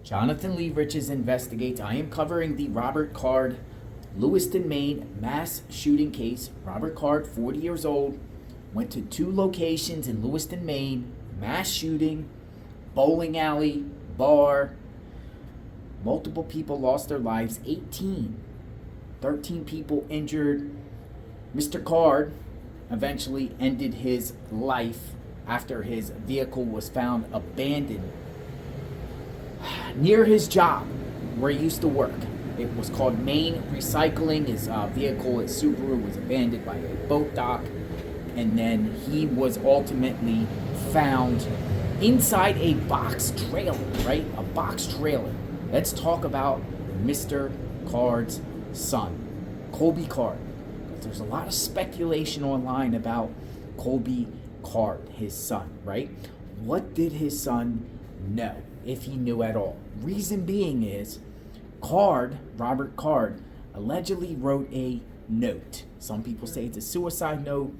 Jonathan Lee Riches investigates. I am covering the Robert Card, Lewiston, Maine mass shooting case. Robert Card, 40 years old, went to 2 locations in Lewiston, Maine, mass shooting, bowling alley, bar. Multiple people lost their lives, 13 people injured. Mr. Card eventually ended his life after his vehicle was found abandoned near his job where he used to work. It was called Maine Recycling. His vehicle, his Subaru, was abandoned by a boat dock, and then he was ultimately found inside a box trailer, right? A box trailer. Let's talk about Mr. Card's son, Colby Card. There's a lot of speculation online about Colby Card, his son, right? What did his son know, if he knew at all? Reason being is Card, Robert Card, allegedly wrote a note. Some people say it's a suicide note.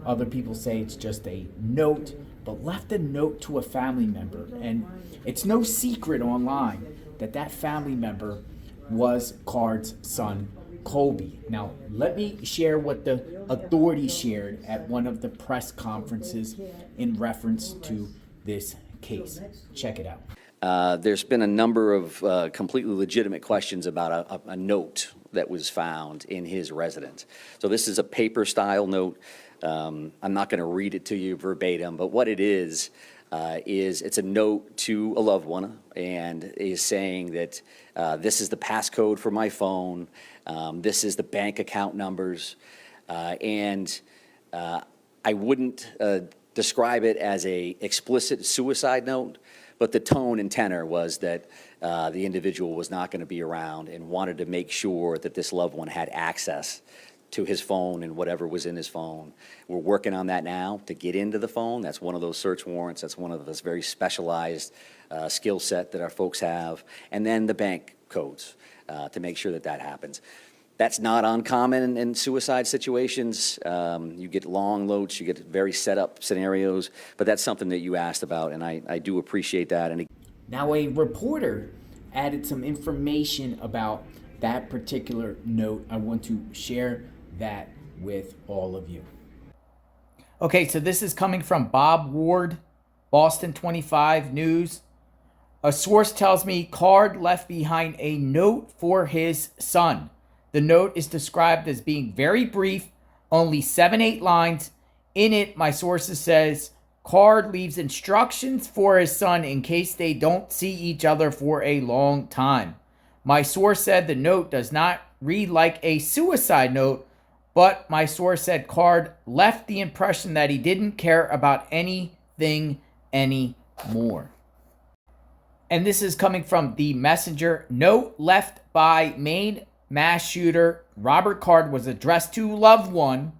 Other people say it's just a note, but left a note to a family member. And it's no secret online that that family member was Card's son, Colby. Now, let me share what the authorities shared at one of the press conferences in reference to this case. Check it out. There's been a number of completely legitimate questions about a note that was found in his residence. So this is a paper style note. I'm not going to read it to you verbatim, but what it is it's a note to a loved one, and is saying that this is the passcode for my phone, this is the bank account numbers, and I wouldn't describe it as a explicit suicide note, but the tone and tenor was that the individual was not going to be around and wanted to make sure that this loved one had access to his phone and whatever was in his phone. We're working on that now to get into the phone. That's one of those search warrants. That's one of those very specialized skill set that our folks have. And then the bank codes to make sure that that happens. That's not uncommon in suicide situations. You get long notes, you get very set up scenarios, but that's something that you asked about, and I do appreciate that. And now, a reporter added some information about that particular note. I want to share that with all of you. Okay, so this is coming from Bob Ward, Boston 25 News. A source tells me Card left behind a note for his son. The note is described as being very brief, only 7-8 lines. In it, my sources says Card leaves instructions for his son in case they don't see each other for a long time. My source said the note does not read like a suicide note, but my source said Card left the impression that he didn't care about anything anymore. And this is coming from the Messenger. Note left by Maine mass shooter Robert Card was addressed to loved one,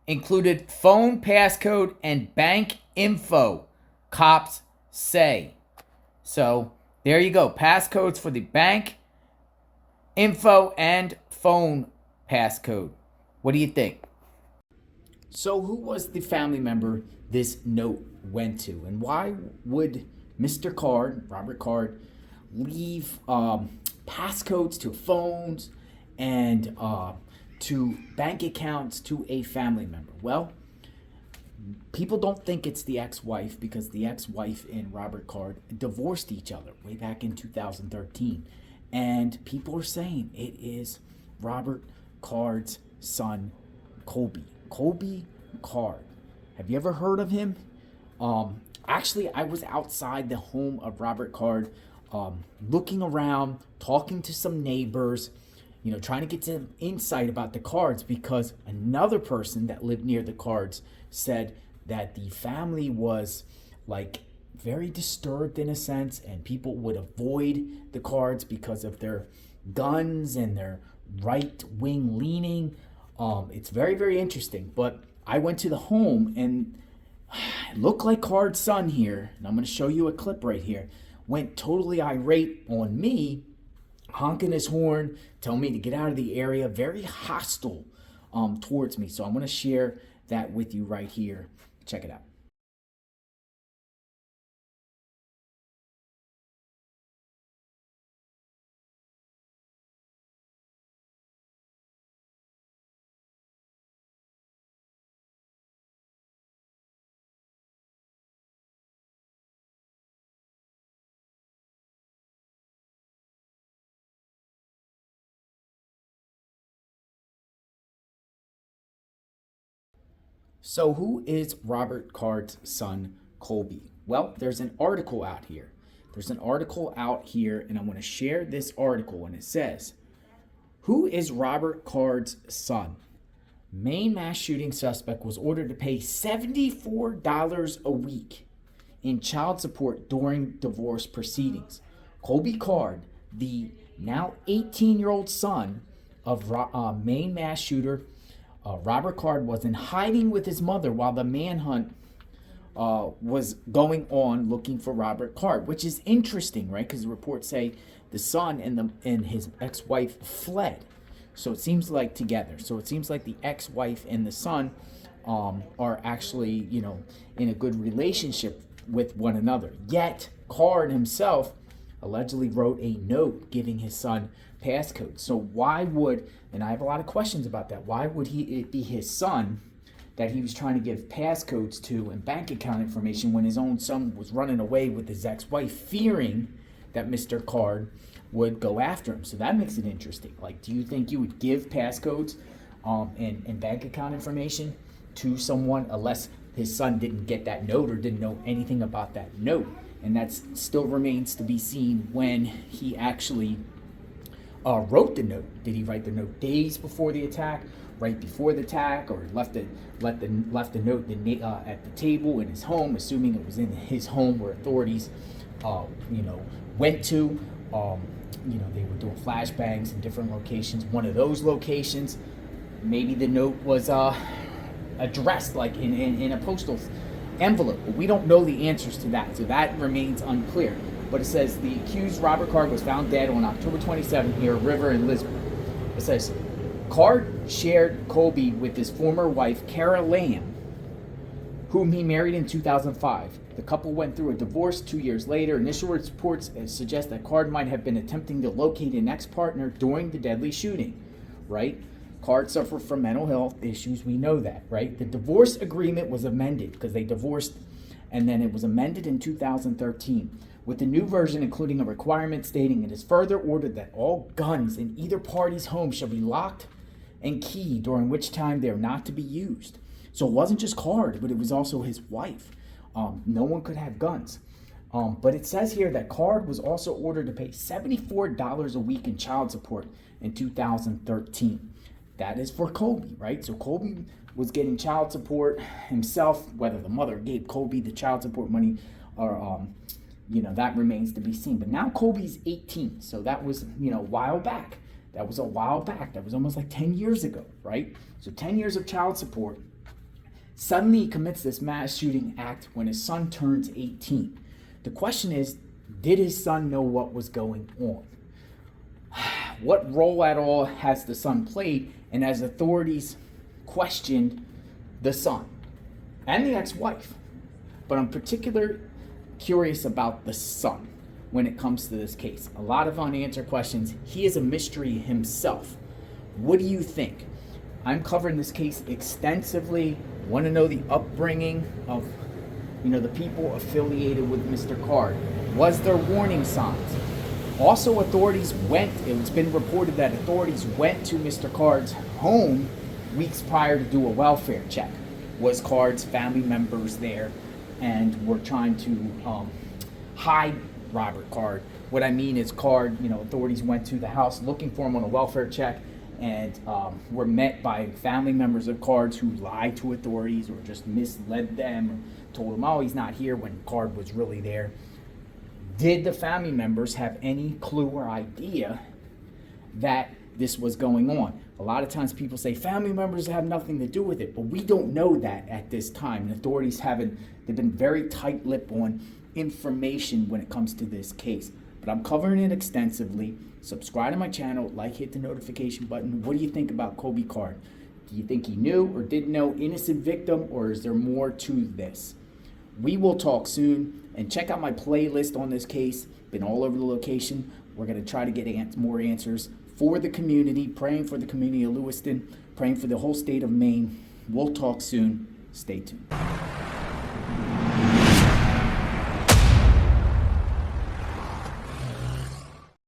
included phone passcode and bank info, cops say. So there you go. Passcodes for the bank info and phone passcode. What do you think? So who was the family member this note went to? And why would Mr. Card, Robert Card, leave passcodes to phones and to bank accounts to a family member? Well, people don't think it's the ex-wife, because the ex-wife and Robert Card divorced each other way back in 2013. And people are saying it is Robert Card's son, Colby. Colby Card. Have you ever heard of him? Actually, I was outside the home of Robert Card, looking around, talking to some neighbors, trying to get some insight about the Cards, because another person that lived near the Cards said that the family was like very disturbed in a sense, and people would avoid the Cards because of their guns and their right-wing leaning. It's very, very interesting. But I went to the home, and it looked like Card's son here, and I'm going to show you a clip right here, went totally irate on me, honking his horn, telling me to get out of the area, very hostile towards me. So I'm going to share that with you right here. Check it out. So who is Robert Card's son, Colby? Well, there's an article out here. And I'm going to share this article, and it says, who is Robert Card's son? Maine mass shooting suspect was ordered to pay $74 a week in child support during divorce proceedings. Colby Card, the now 18-year-old son of Maine mass shooter Robert Card, was in hiding with his mother while the manhunt was going on looking for Robert Card, which is interesting, right? Because the reports say the son and his ex-wife fled. So it seems like together. So it seems like the ex-wife and the son are actually, in a good relationship with one another. Yet Card himself allegedly wrote a note giving his son passcodes. So why would, and I have a lot of questions about that, why would it be his son that he was trying to give passcodes to and bank account information when his own son was running away with his ex-wife, fearing that Mr. Card would go after him? So that makes it interesting. Like, do you think you would give passcodes and bank account information to someone unless his son didn't get that note or didn't know anything about that note? And that still remains to be seen when he actually wrote the note. Did he write the note days before the attack, right before the attack, or left the note at the table in his home, assuming it was in his home where authorities, went to. They were doing flashbangs in different locations. One of those locations, maybe the note was addressed like in a postal envelope, but we don't know the answers to that, so that remains unclear. But it says the accused Robert Card was found dead on October 27th near a river in Lisbon. It says Card shared Colby with his former wife, Kara Lamb, whom he married in 2005. The couple went through a divorce 2 years later. Initial reports suggest that Card might have been attempting to locate an ex-partner during the deadly shooting, right? Card suffered from mental health issues. We know that, right? The divorce agreement was amended because they divorced, and then it was amended in 2013 with the new version including a requirement stating it is further ordered that all guns in either party's home shall be locked and keyed, during which time they are not to be used. So it wasn't just Card, but it was also his wife. No one could have guns. But it says here that Card was also ordered to pay $74 a week in child support in 2013. That is for Colby, right? So Colby was getting child support himself. Whether the mother gave Colby the child support money or, that remains to be seen. But now Colby's 18, so that was, a while back. That was a while back. That was almost like 10 years ago, right? So 10 years of child support. Suddenly he commits this mass shooting act when his son turns 18. The question is, did his son know what was going on? What role at all has the son played, and as authorities questioned the son and the ex-wife? But I'm particularly curious about the son when it comes to this case. A lot of unanswered questions. He is a mystery himself. What do you think? I'm covering this case extensively. Want to know the upbringing of, the people affiliated with Mr. Card. Was there warning signs? Also, it's been reported that authorities went to Mr. Card's home weeks prior to do a welfare check. Was Card's family members there and were trying to hide Robert Card? What I mean is Card, authorities went to the house looking for him on a welfare check and were met by family members of Card's who lied to authorities or just misled them, or told them, oh, he's not here, when Card was really there. Did the family members have any clue or idea that this was going on? A lot of times people say family members have nothing to do with it, but we don't know that at this time. And authorities they've been very tight-lipped on information when it comes to this case. But I'm covering it extensively. Subscribe to my channel, hit the notification button. What do you think about Colby Card? Do you think he knew or didn't know, innocent victim, or is there more to this? We will talk soon, and check out my playlist on this case. Been all over the location. We're going to try to get more answers for the community, praying for the community of Lewiston, praying for the whole state of Maine. We'll talk soon. Stay tuned.